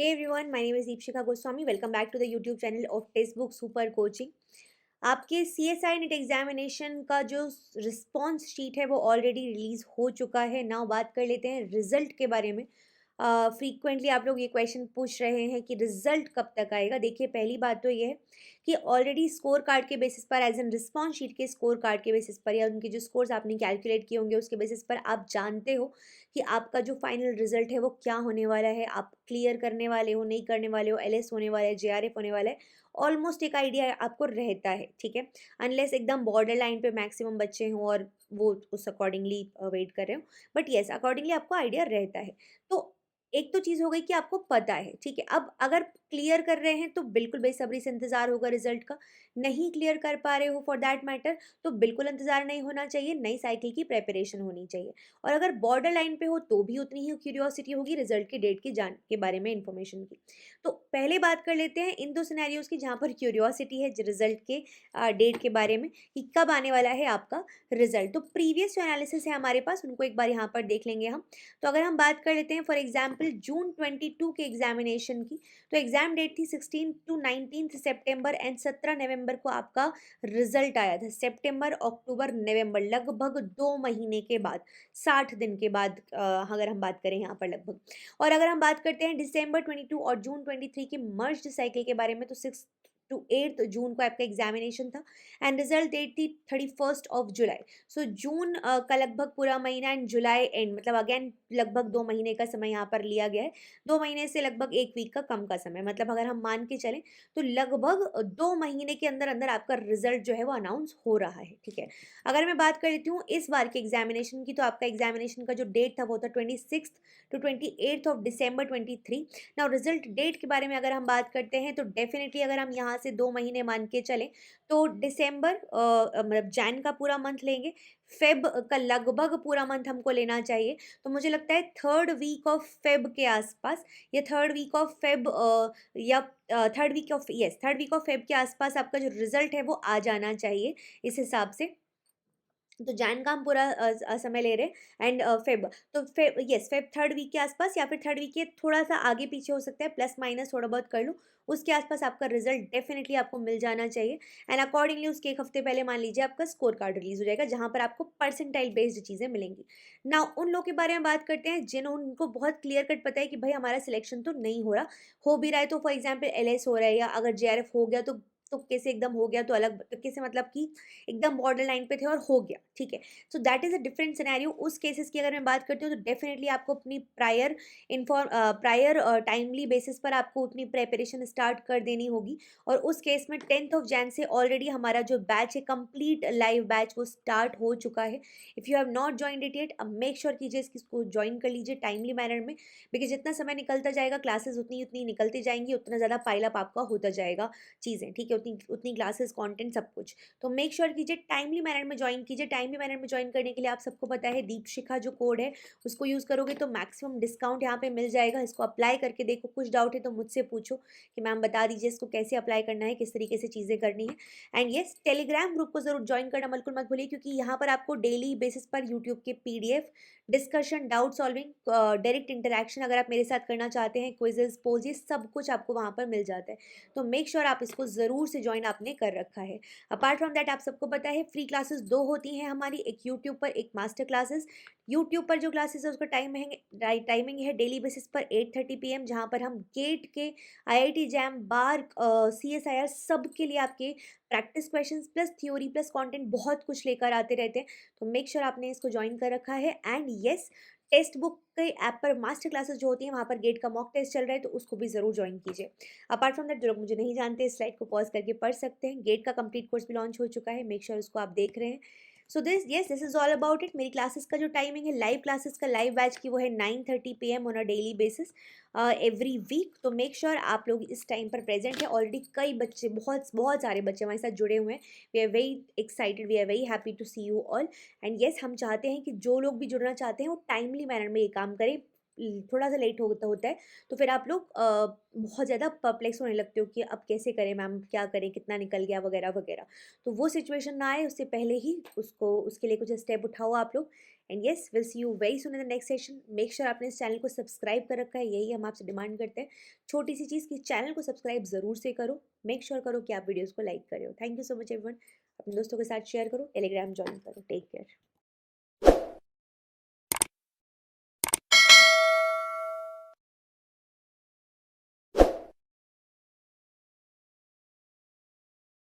Hey everyone, my name is Deepshika Goswami. Welcome back to the YouTube channel of Textbook Super Coaching. आपके CSI net examination का जो response sheet है वो already release हो चुका है. नाउ बात कर लेते हैं रिजल्ट के बारे में. फ्रीक्वेंटली आप लोग ये क्वेश्चन पूछ रहे हैं कि रिजल्ट कब तक आएगा. देखिए, पहली बात तो ये है कि ऑलरेडी स्कोर कार्ड के बेसिस पर, एज एन रिस्पॉन्स शीट के स्कोर कार्ड के बेसिस पर, या उनके जो स्कोर्स आपने कैलकुलेट किए होंगे उसके बेसिस पर आप जानते हो कि आपका जो फाइनल रिजल्ट है वो क्या होने वाला है. आप क्लियर करने वाले हो, नहीं करने वाले हो, LS होने वाला है, JRF होने वाला है. ऑलमोस्ट एक आइडिया आपको रहता है, ठीक है. अनलेस एकदम बॉर्डर लाइन पे मैक्सिमम बच्चे हों और वो उस अकॉर्डिंगली वेट कर रहे हो, बट येस, अकॉर्डिंगली आपको आइडिया रहता है. तो एक तो चीज़ हो गई कि आपको पता है, ठीक है. अब अगर क्लियर कर रहे हैं तो बिल्कुल बेसब्री से इंतज़ार होगा रिजल्ट का. नहीं क्लियर कर पा रहे हो फॉर दैट मैटर, तो बिल्कुल इंतज़ार नहीं होना चाहिए. नई साइकिल की प्रेपरेशन होनी चाहिए. और अगर बॉर्डर लाइन पे हो तो भी उतनी ही क्यूरियोसिटी होगी रिजल्ट की डेट की जान के बारे में, इन्फॉर्मेशन की. तो पहले बात कर लेते हैं इन दो सिनेरियोज की जहाँ पर क्यूरियोसिटी है रिजल्ट के डेट के बारे में कि कब आने वाला है आपका रिजल्ट. तो प्रीवियस जो एनालिसिस है हमारे पास उनको एक बार यहाँ पर देख लेंगे हम. तो अगर हम बात कर लेते हैं फॉर एग्जाम्पल जून 22 के एग्जामिनेशन की, तो एग्जाम डेट थी 16 टू 19 सितंबर एंड 17 नवंबर को आपका रिजल्ट आया था. सितंबर, अक्टूबर, नवंबर, लगभग 2 महीने के बाद, 60 दिन के बाद, अगर हम बात करें यहाँ पर लगभग. और अगर हम बात करते हैं दिसंबर 22 और जून 23 की मर्ज्ड साइकिल के बारे में, तो 6 to 8 जून को आपका एग्जामिनेशन था एंड रिजल्ट डेट थी 31 जुलाई. सो जून का लगभग पूरा महीना एंड जुलाई एंड, मतलब अगेन लगभग 2 महीने का समय यहाँ पर लिया गया है. 2 महीने से लगभग 1 वीक का कम का समय, मतलब अगर हम मान के चलें तो लगभग 2 महीने के अंदर अंदर आपका रिजल्ट जो है वो अनाउंस हो रहा है, ठीक है. अगर मैं बात कर लेती हूँ इस बार के एग्जामिनेशन की, तो आपका एग्जामिनेशन का जो डेट था वो था 26 to 28 December 2023. Now result date के बारे में अगर हम बात करते हैं तो डेफिनेटली अगर हम यहाँ से 2 महीने मान के चलें तो दिसंबर, मतलब जैन का पूरा मंथ लेंगे, फेब का लगभग पूरा मंथ हमको लेना चाहिए. तो मुझे लगता है थर्ड वीक ऑफ फेब के आसपास, या थर्ड वीक ऑफ फेब, या थर्ड वीक ऑफ फेब के आसपास आपका जो रिजल्ट है वो आ जाना चाहिए इस हिसाब से. तो जैन का हम पूरा समय ले रहे हैं एंड फेब, तो Feb, yes, Feb third week के आसपास या फिर थर्ड वीक के थोड़ा सा आगे पीछे हो सकता है, प्लस माइनस थोड़ा बहुत कर लो. उसके आसपास आपका रिजल्ट डेफिनेटली आपको मिल जाना चाहिए. एंड अकॉर्डिंगली उसके एक हफ्ते पहले मान लीजिए आपका स्कोर कार्ड रिलीज हो जाएगा जहां पर आपको परसेंटाइल बेस्ड चीज़ें मिलेंगी. ना उन लोगों के बारे में बात करते हैं जिनको बहुत क्लियर कट पता है कि भाई हमारा सिलेक्शन तो नहीं हो रहा, हो भी रहा है तो फॉर एग्जाम्पल LS हो रहा है, या अगर JRF हो गया तो तुक्के से एकदम हो गया, तो अलग तुक्के से मतलब कि एकदम बॉर्डर लाइन पे थे और हो गया, ठीक है. So that is a different scenario. उस केसेस की अगर मैं बात करती हूँ तो डेफिनेटली आपको अपनी प्रायर टाइमली बेसिस पर आपको अपनी प्रेपरेशन स्टार्ट कर देनी होगी. और उस केस में 10 Jan से ऑलरेडी हमारा जो बैच है, कंप्लीट लाइव बैच, वो स्टार्ट हो चुका है. If you have not joined it yet, अब मेक श्योर कीजिए इसको ज्वाइन कर लीजिए टाइमली मैनर में, बिकॉज जितना समय निकलता जाएगा क्लासेस उतनी उतनी निकलती जाएंगी, उतना ज़्यादा पाइलअप आपका होता जाएगा चीज़ें, ठीक है. उतनी उतनी क्लासेस, कॉन्टेंट, सब कुछ. तो मेक श्योर कीजिए टाइमली मैनर में ज्वाइन कीजिए. टाइमली मैनर में ज्वाइन करने के लिए आप सबको पता है दीपशिखा जो कोड है उसको यूज़ करोगे तो मैक्सिमम डिस्काउंट यहाँ पे मिल जाएगा. इसको अप्लाई करके देखो. कुछ डाउट है तो मुझसे पूछो कि मैम बता दीजिए इसको कैसे अप्लाई करना है, किस तरीके से चीज़ें करनी है. एंड येस, टेलीग्राम ग्रुप को जरूर ज्वाइन करना बिल्कुल मत भूलिए, क्योंकि यहाँ पर आपको डेली बेसिस पर यूट्यूब के PDF, discussion, doubt solving, direct interaction अगर आप मेरे साथ करना चाहते हैं, क्विजेज, पोल्स, ये सब कुछ आपको वहाँ पर मिल जाता है. तो मेक श्योर आप इसको ज़रूर से ज्वाइन आपने कर रखा है. अपार्ट फ्रॉम दैट आप सबको पता है फ्री क्लासेस 2 होती हैं हमारी, एक यूट्यूब पर, एक मास्टर क्लासेस. यूट्यूब पर जो क्लासेस है उसका टाइमिंग है डेली बेसिस पर 8:30 PM, जहाँ पर हम गेट के, IIT जैम, बार, CSIR सब के लिए आपके practice questions plus theory plus content बहुत कुछ लेकर आते रहते हैं. तो मेक श्योर आपने इसको ज्वाइन कर रखा है. एंड येस, टेक्स्ट बुक के ऐप पर मास्टर क्लासेस जो होती हैं वहाँ पर गेट का मॉक टेस्ट चल रहा है, तो उसको भी ज़रूर ज्वाइन कीजिए. अपार्ट फ्रॉम दैट, जो लोग मुझे नहीं जानते, इस स्लाइड को पॉज करके पढ़ सकते हैं. गेट का कंप्लीट कोर्स भी लॉन्च हो चुका है, मेक श्योर उसको आप देख रहे हैं. So this is all about it. मेरी क्लासेस का जो टाइमिंग है, लाइव क्लासेस का, लाइव बैच की, वो है 9:30 PM on a daily basis every week. तो मेक श्योर आप लोग इस टाइम पर प्रेजेंट है. ऑलरेडी कई बच्चे, बहुत बहुत सारे बच्चे हमारे साथ जुड़े हुए हैं. We are very excited, we are very happy to see you all. And yes, हम चाहते हैं कि जो लोग भी जुड़ना चाहते हैं वो टाइमली मैनर में ये काम करें. थोड़ा सा लेट होता होता है तो फिर आप लोग बहुत ज़्यादा परप्लेक्स होने लगते हो कि अब कैसे करें मैम, क्या करें, कितना निकल गया, वगैरह वगैरह. तो वो सिचुएशन ना आए उससे पहले ही उसके लिए कुछ स्टेप उठाओ आप लोग. And yes will see you very soon in the next session. Make sure आपने इस चैनल को सब्सक्राइब कर रखा है, यही हम आपसे डिमांड करते हैं। छोटी सी चीज़ कि चैनल को सब्सक्राइब ज़रूर से करो, मेक श्योर करो कि आप वीडियोज़ को लाइक करो। Thank you so much everyone. अपने दोस्तों के साथ शेयर करो, टेलीग्राम ज्वाइन करो। Take care.